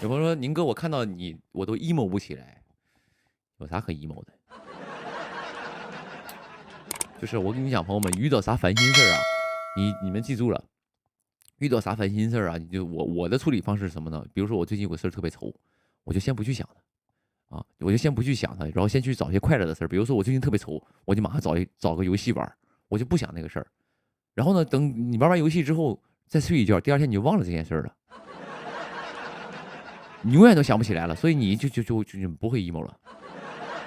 有朋友说宁哥，我看到你我都 emo 不起来，有啥可 emo 的？就是我跟你讲，朋友们，遇到啥烦心事儿啊，你们记住了，遇到啥烦心事儿啊，你就我的处理方式是什么呢？比如说我最近有个事儿特别愁，我就先不去想它啊，我就先不去想它，然后先去找一些快乐的事儿。比如说我最近特别愁，我就马上找个游戏玩，我就不想那个事儿。然后呢，等你玩完游戏之后再睡一觉，第二天你就忘了这件事儿了，你永远都想不起来了，所以你就不会 emo 了。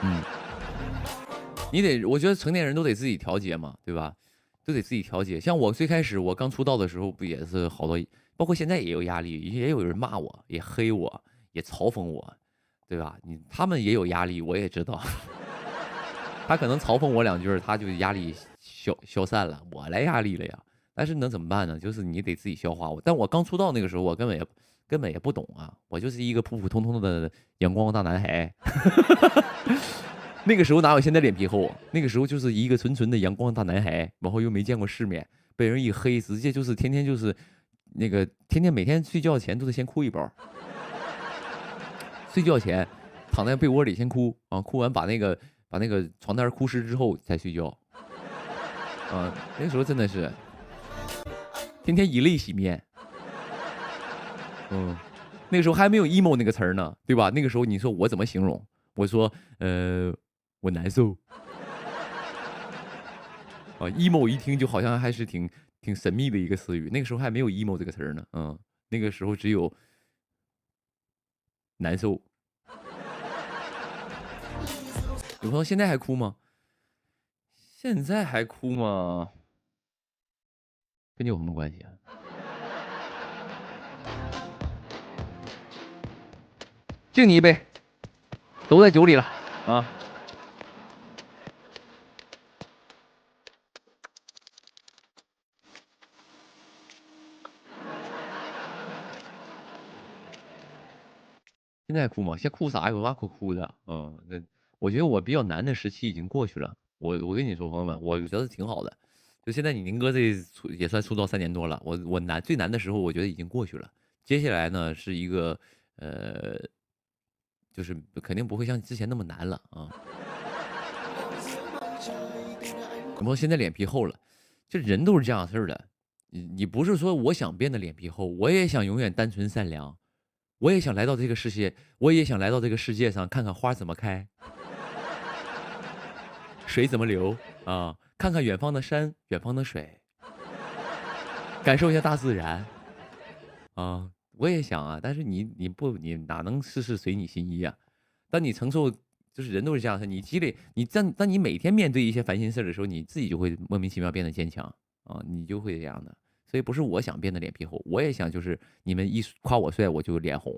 嗯。你得，我觉得成年人都得自己调节嘛，对吧？都得自己调节。像我最开始我刚出道的时候，不也是好多，包括现在也有压力，也有人骂我，也黑我，也嘲讽我，对吧？他们也有压力，我也知道。他可能嘲讽我两句，他就压力消散了，我来压力了呀。但是能怎么办呢？就是你得自己消化。但我刚出道那个时候，我根本也不懂啊，我就是一个普普通通的阳光大男孩。那个时候哪有现在脸皮厚？那个时候就是一个纯纯的阳光大男孩，然后又没见过世面，被人一黑，直接就是天天就是那个天天每天睡觉前都得先哭一包，睡觉前躺在被窝里先哭啊，哭完把那个床单哭湿之后再睡觉。啊，那个时候真的是天天以泪洗面。嗯，那个时候还没有 emo 那个词儿呢，对吧？那个时候你说我怎么形容？我说我难受。啊，emo 一听就好像还是挺神秘的一个词语。那个时候还没有 emo 这个词儿呢，那个时候只有难受。有朋友现在还哭吗？现在还哭吗？跟你有什么关系啊？敬你一杯，都在酒里了啊！现在哭吗？现在哭啥？有啥可哭的？那我觉得我比较难的时期已经过去了。我跟你说，朋友们，我觉得挺好的。就现在你宁哥这也算出道3年多了，我最难的时候，我觉得已经过去了。接下来呢是一个就是肯定不会像之前那么难了啊。有朋友现在脸皮厚了，这人都是这样事儿的。你不是说我想变得脸皮厚，我也想永远单纯善良。我也想来到这个世界，我也想来到这个世界上看看花怎么开，水怎么流啊，看看远方的山，远方的水，感受一下大自然啊。我也想啊，但是你哪能事事随你心意啊？当你承受，就是人都是这样的，你积累，当你每天面对一些烦心事的时候，你自己就会莫名其妙变得坚强啊，你就会这样的。所以不是我想变得脸皮厚，我也想就是你们一夸我帅，我就脸红。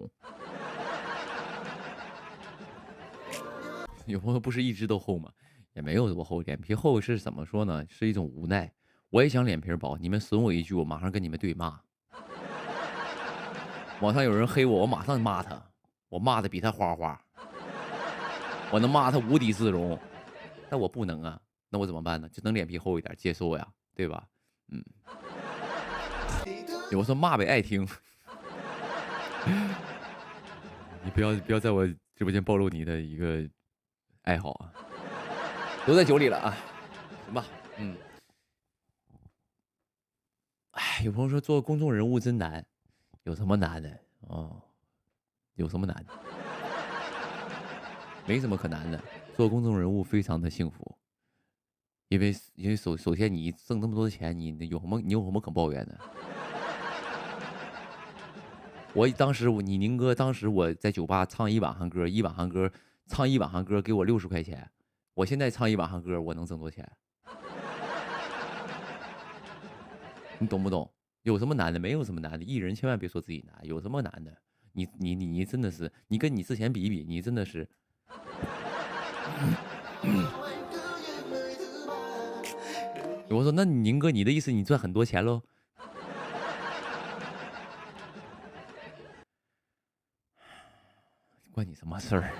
有朋友不是一直都厚吗？也没有多厚，脸皮厚是怎么说呢？是一种无奈。我也想脸皮薄，你们损我一句，我马上跟你们对骂。网上有人黑我，我马上骂他，我骂的比他花花，我能骂他无地自容。但我不能啊，那我怎么办呢？就能脸皮厚一点，接受呀，对吧？有说骂呗，爱听。你不要在我直播间暴露你的一个爱好啊，都在酒里了啊，行吧，哎，有朋友说做公众人物真难，有什么难的？哦，有什么难的？没什么可难的，做公众人物非常的幸福，因为首先你挣这么多钱，你有什么可抱怨的？你宁哥当时我在酒吧唱一晚上歌，唱一晚上歌给我60块钱，我现在唱一晚上歌我能挣多少钱？你懂不懂？有什么难的？没有什么难的，艺人千万别说自己难，有什么难的？你真的是，你跟你之前比一比，你真的是。我说，那宁哥，你的意思你赚很多钱喽？关你什么事儿？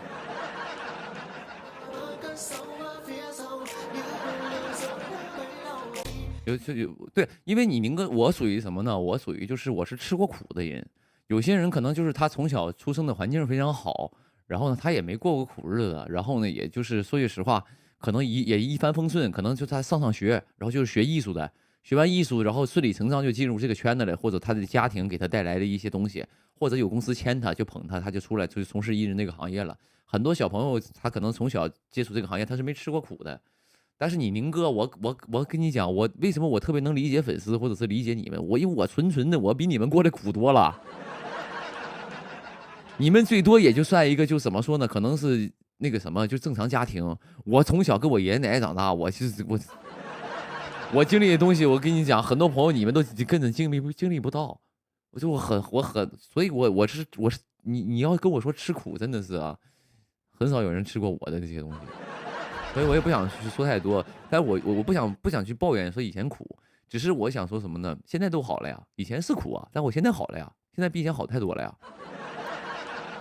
对，因为你宁哥，我属于什么呢？我属于就是我是吃过苦的人，有些人可能就是他从小出生的环境非常好，然后呢，他也没过过苦日子，然后呢，也就是说句实话，可能也一帆风顺，可能就他上学，然后就是学艺术的，学完艺术，然后顺理成章就进入这个圈子了，或者他的家庭给他带来的一些东西，或者有公司签他就捧他，他就出来就从事艺人这个行业了。很多小朋友他可能从小接触这个行业，他是没吃过苦的。但是你宁哥，我跟你讲，我为什么我特别能理解粉丝，或者是理解你们，因为我纯的，我比你们过得苦多了。你们最多也就算一个，就怎么说呢？可能是那个什么，就正常家庭。我从小跟我爷爷奶奶长大，我经历的东西，我跟你讲，很多朋友你们都根本经历不到。我很，所以我是你要跟我说吃苦，真的是啊，很少有人吃过我的这些东西，所以我也不想去说太多。但我不想去抱怨说以前苦，只是我想说什么呢？现在都好了呀，以前是苦啊，但我现在好了呀，现在比以前好太多了呀。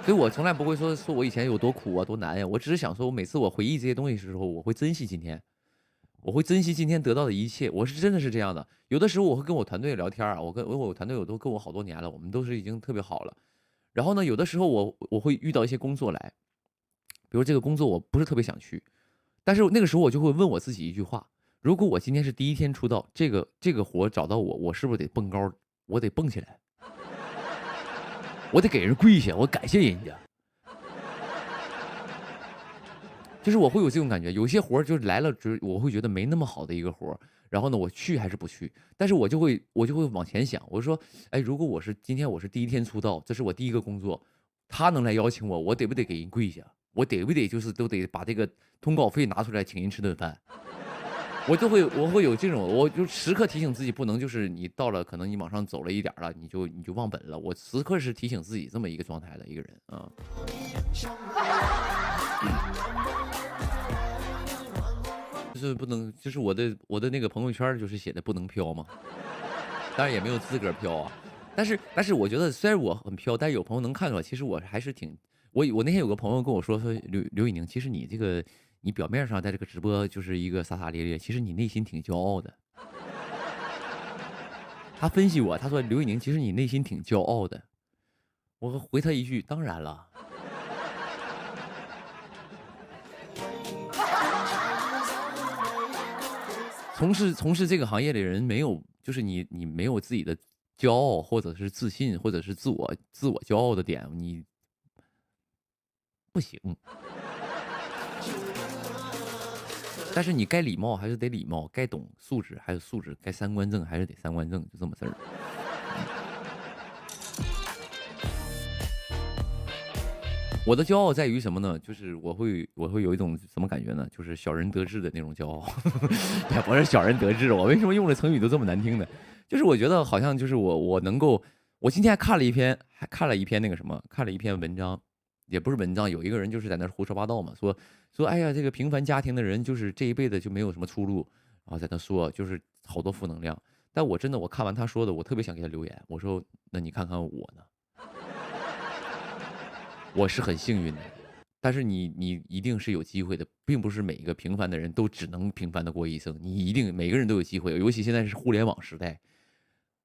所以我从来不会说我以前有多苦啊，多难呀。我只是想说，我每次我回忆这些东西的时候，我会珍惜今天，我会珍惜今天得到的一切。我是真的是这样的。有的时候我会跟我团队聊天啊，我团队都跟我好多年了，我们都是已经特别好了。然后呢，有的时候我会遇到一些工作来，比如这个工作我不是特别想去，但是那个时候我就会问我自己一句话：如果我今天是第一天出道，这个活找到我，我是不是得蹦高？我得蹦起来，我得给人跪下，我感谢人家。就是我会有这种感觉，有些活儿就是来了，我会觉得没那么好的一个活儿，然后呢，我去还是不去？但是我就会往前想，我说，哎，如果今天我是第一天出道，这是我第一个工作，他能来邀请我，我得不得给人跪下？我得不得就是都得把这个通告费拿出来请人吃顿饭？我会有这种，我就时刻提醒自己，不能就是你到了可能你往上走了一点儿了，你就忘本了。我时刻是提醒自己这么一个状态的一个人啊。就是不能，就是我的那个朋友圈就是写的不能飘嘛，当然也没有资格飘啊。但是我觉得虽然我很飘，但是有朋友能看出来，其实我还是挺我那天有个朋友跟我说刘宇宁，其实你这个你表面上在这个直播就是一个洒洒咧咧，其实你内心挺骄傲的。他分析我，他说刘宇宁，其实你内心挺骄傲的。我回他一句，当然了。从事这个行业的人没有，就是你没有自己的骄傲，或者是自信，或者是自我骄傲的点，你不行。但是你该礼貌还是得礼貌，该懂素质还有素质，该三观正还是得三观正，就这么事儿。我的骄傲在于什么呢？就是我会有一种什么感觉呢？就是小人得志的那种骄傲。也不是小人得志，我为什么用的成语都这么难听呢？就是我觉得好像就是我能够，我今天还看了一篇那个什么，看了一篇文章，也不是文章，有一个人就是在那儿胡说八道嘛，说哎呀，这个平凡家庭的人就是这一辈子就没有什么出路，然后在那说就是好多负能量。但我真的我看完他说的，我特别想给他留言，我说那你看看我呢？我是很幸运的，但是你一定是有机会的，并不是每一个平凡的人都只能平凡的过一生，你一定每个人都有机会，尤其现在是互联网时代。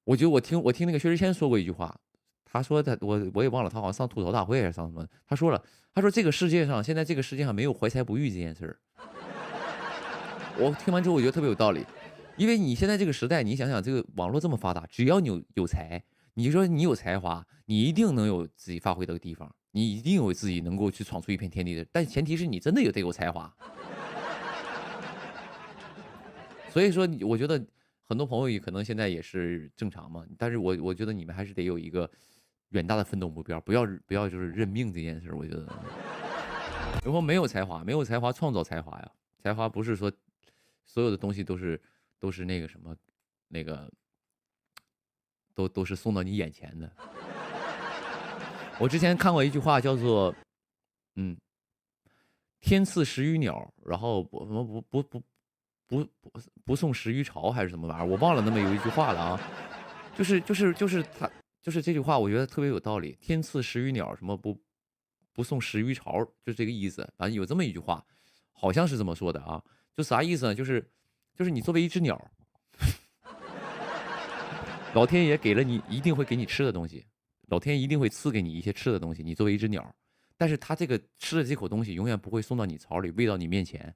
我觉得我听那个薛之谦说过一句话，他说我也忘了，他好像上吐槽大会还是上什么，他说这个世界上现在这个世界上没有怀才不遇这件事儿。我听完之后我觉得特别有道理，因为你现在这个时代，你想想这个网络这么发达，只要你有才，你说你有才华，你一定能有自己发挥的地方，你一定有自己能够去闯出一片天地的。但前提是你真的得有才华。所以说我觉得很多朋友也可能现在也是正常嘛，但是我觉得你们还是得有一个远大的奋斗目标，不要就是认命这件事我觉得，如果没有才华，没有才华创造才华呀，才华不是说所有的东西都是那个什么，那个都是送到你眼前的。我之前看过一句话叫做，嗯，天赐食于鸟，然后不送食于巢还是什么玩意儿，我忘了那么有一句话了啊。就是他就是这句话，我觉得特别有道理。天赐食于鸟，什么不送食于巢，就这个意思。反正有这么一句话，好像是这么说的啊。就啥意思呢？就是你作为一只鸟，老天爷给了你，一定会给你吃的东西。老天一定会赐给你一些吃的东西，你作为一只鸟，但是它这个吃的这口东西永远不会送到你槽里，喂到你面前，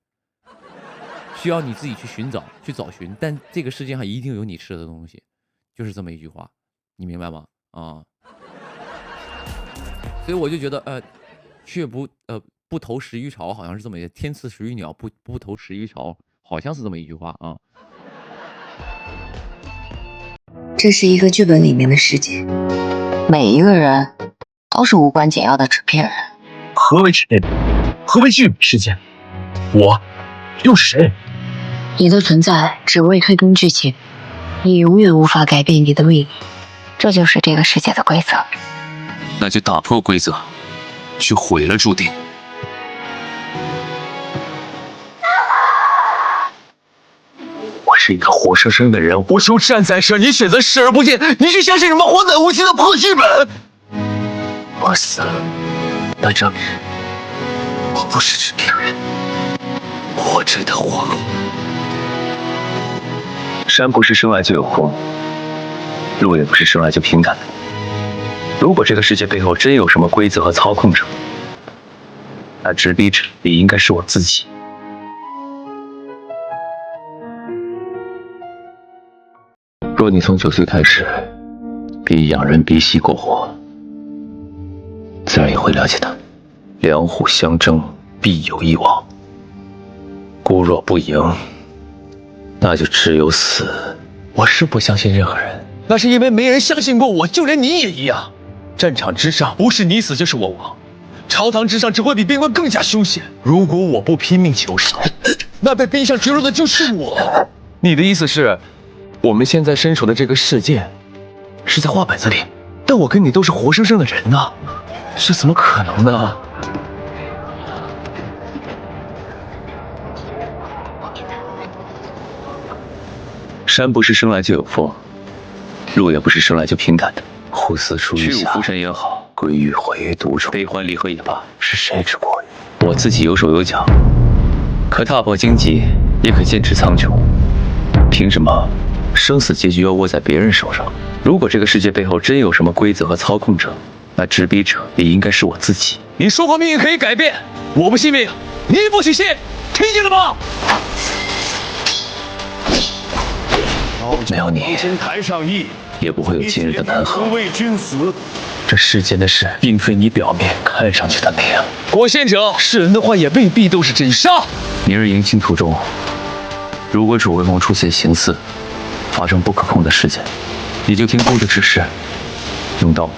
需要你自己去寻找、去找寻。但这个世界上一定有你吃的东西，就是这么一句话，你明白吗？啊，所以我就觉得，却不投食于巢，好像是这么一个天赐食于鸟，不投食于巢，好像是这么一句话啊。这是一个剧本里面的世界，每一个人都是无关紧要的纸片人。何为纸片人？何为剧本世界？我又是谁？你的存在只为推动剧情，你永远无法改变你的命运，这就是这个世界的规则。那就打破规则，去毁了注定。我是一个活生生的人，我求善在舍，你选择视而不见，你去相信什么荒诞无稽的破剧本？我死了，那证明我不是纸片人，我真的活过。山不是生来就有风，路也不是生来就平坦的。如果这个世界背后真有什么规则和操控者，那执笔者也应该是我自己。若你从9岁开始便仰人鼻息过活，自然也会了解到，两虎相争必有一亡。孤若不赢，那就只有死。我是不相信任何人，那是因为没人相信过我，就连你也一样。战场之上，不是你死就是我亡；朝堂之上，只会比边关更加凶险。如果我不拼命求胜，那被逼上绝路的就是我。你的意思是，我们现在身处的这个世界是在画本子里，但我跟你都是活生生的人啊，这怎么可能呢？山不是生来就有风，路也不是生来就平坦的。虎死出于下，去五浮沉也好，归于毁于独处，悲欢离合也罢，是谁之过于？我自己有手有脚，可踏破荆棘，也可剑指苍穹。凭什么生死结局要握在别人手上？如果这个世界背后真有什么规则和操控者，那执笔者也应该是我自己。你说过命运可以改变，我不信命，你不许信，听见了吗？没有你，也不会有今日的南河。这世间的事，并非你表面看上去的那样。果贤者，世人的话也未必都是真杀。明日迎亲途中，如果主为梦出现形似，发生不可控的事件，你就听姑的指示，用刀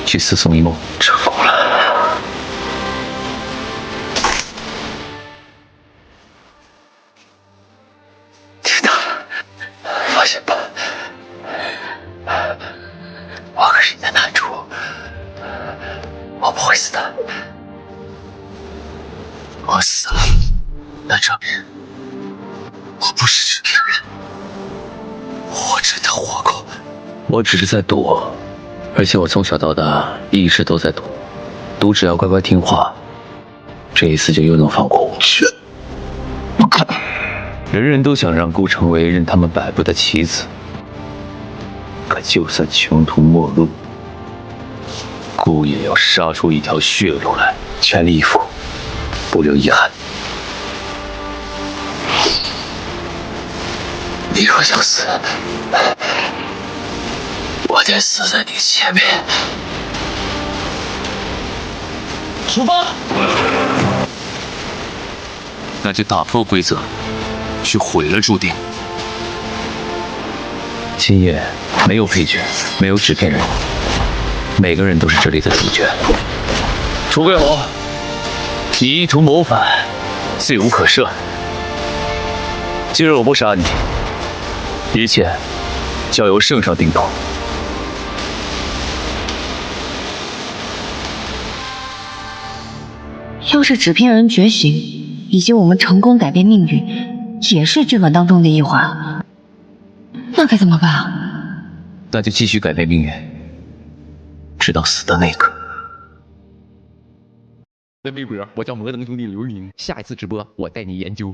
去刺宋一梦，成功了。天哪！放心吧，我可是你的男主，我不会死的。我死了，那证明我不是纸片人，我真的活过。我只是在赌，而且我从小到大一直都在赌，赌只要乖乖听话，这一次就又能放过我。人人都想让孤成为任他们摆布的棋子，可就算穷途末路，孤也要杀出一条血路来，全力以赴，不留遗憾。你若想死，我得死在你前面。出发！那就打破规则，去毁了注定。今夜没有配角，没有纸片人，每个人都是这里的主角。楚贵侯，你意图谋反，罪无可赦。今日我不杀你，一切交由圣上定夺。要是纸片人觉醒，以及我们成功改变命运，也是剧本当中的一环，那该怎么办啊？那就继续改变命运，直到死的那一刻。在微博，我叫摩登兄弟刘玉明，下一次直播我带你研究。